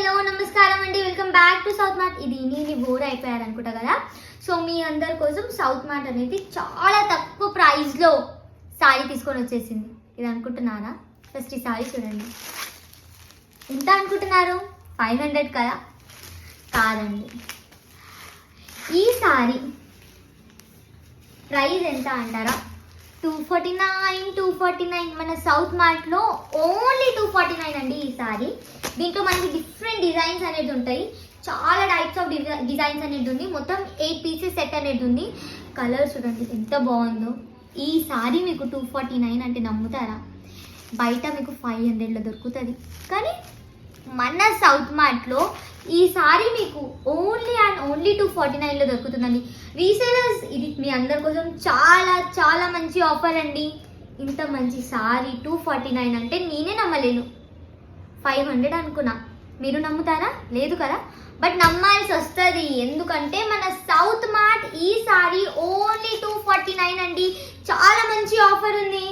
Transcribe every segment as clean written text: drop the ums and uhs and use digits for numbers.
Hello నమస్కారం అండి, welcome back to south mart. ఇది నేను బోర్ అయిపోయారు అనుకుంటా కదా. సో మీ అందరి కోసం సౌత్ మార్ట్ అనేది చాలా తక్కువ ప్రైస్లో శారీ తీసుకొని వచ్చేసింది. ఇది అనుకుంటున్నారా? ఫస్ట్ ఈ శారీ చూడండి. ఎంత అనుకుంటున్నారు? 500 కదా? కాదండి, ఈ శారీ ప్రైస్ ఎంత అంటారా? 249 మన సౌత్ మార్ట్లో ఓన్లీ 249 అండి ఈ సారీ. దీంట్లో మనకి డిఫరెంట్ డిజైన్స్ అనేది ఉంటాయి, చాలా టైప్స్ ఆఫ్ డిజైన్స్ అనేది ఉంది. మొత్తం 8 పీసెస్ సెట్ అనేది ఉంది. కలర్ చూడండి ఎంత బాగుందో. ఈ సారీ మీకు 249 అంటే నమ్ముతారా? బయట మీకు 500లో దొరుకుతుంది, కానీ మన సౌత్ మార్ట్లో ఈ సారీ మీకు ఓన్లీ అండ్ ఓన్లీ 249లో దొరుకుతుందండి. రీసేలర్స్, ఇది మీ అందరి కోసం చాలా చాలా మంచి ఆఫర్ అండి. ఇంత మంచి సారీ 249 అంటే నేనే నమ్మలేను. 500 అనుకున్నా, మీరు నమ్ముతారా? లేదు కదా, బట్ నమ్మాల్సి వస్తుంది. ఎందుకంటే మన సౌత్ మార్ట్ ఈ సారీ ఓన్లీ 249 అండి. చాలా మంచి ఆఫర్ ఉంది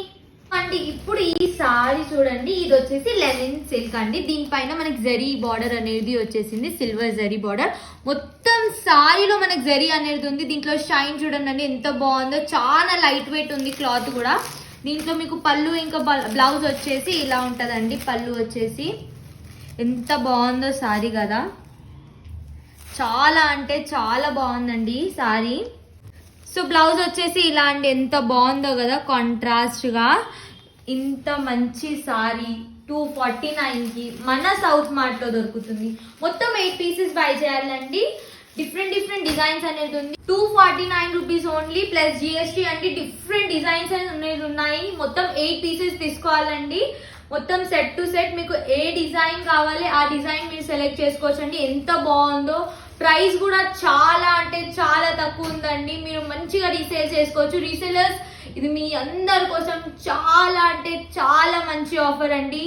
అండి. ఇప్పుడు ఈ సారీ చూడండి, ఇది వచ్చేసి లెనిన్ సిల్క్ అండి. దీనిపైన మనకి జరీ బార్డర్ అనేది వచ్చేసింది, సిల్వర్ జరీ బార్డర్. మొత్తం సారీలో మనకి జరీ అనేది ఉంది. దీంట్లో షైన్ చూడండి అండి ఎంత బాగుందో. చాలా లైట్ వెయిట్ ఉంది క్లాత్ కూడా. దీంట్లో మీకు పళ్ళు ఇంకా బ్లౌజ్ వచ్చేసి ఇలా ఉంటుందండి. పళ్ళు వచ్చేసి ఎంత బాగుందో సారీ కదా, చాలా అంటే చాలా బాగుందండి సారీ. సో బ్లౌజ్ వచ్చేసి ఇలా అండి, ఎంత బాగుందో కదా కాంట్రాస్ట్గా. ఇంత మంచి సారీ 249కి మన సౌత్ మార్ట్లో దొరుకుతుంది. మొత్తం 8 పీసెస్ బై చేయాలండి. డిఫరెంట్ డిజైన్స్ అనేది ఉంది. 249 రూపీస్ ఓన్లీ ప్లస్ జిఎస్టీ అండి. డిఫరెంట్ డిజైన్స్ అనేది ఉన్నాయి. మొత్తం 8 పీసెస్ తీసుకోవాలండి. మొత్తం సెట్ టు సెట్ మీకు ఏ డిజైన్ కావాలి ఆ డిజైన్ మీరు సెలెక్ట్ చేసుకోవచ్చు అండి. ఎంత బాగుందో. ప్రైస్ కూడా చాలా అంటే చాలా తక్కువ ఉందండి. మీరు మంచిగా రీసేల్ చేసుకోవచ్చు. రీసేలర్స్, ఇది మీ అందరి కోసం చాలా అంటే చాలా మంచి ఆఫర్ అండి.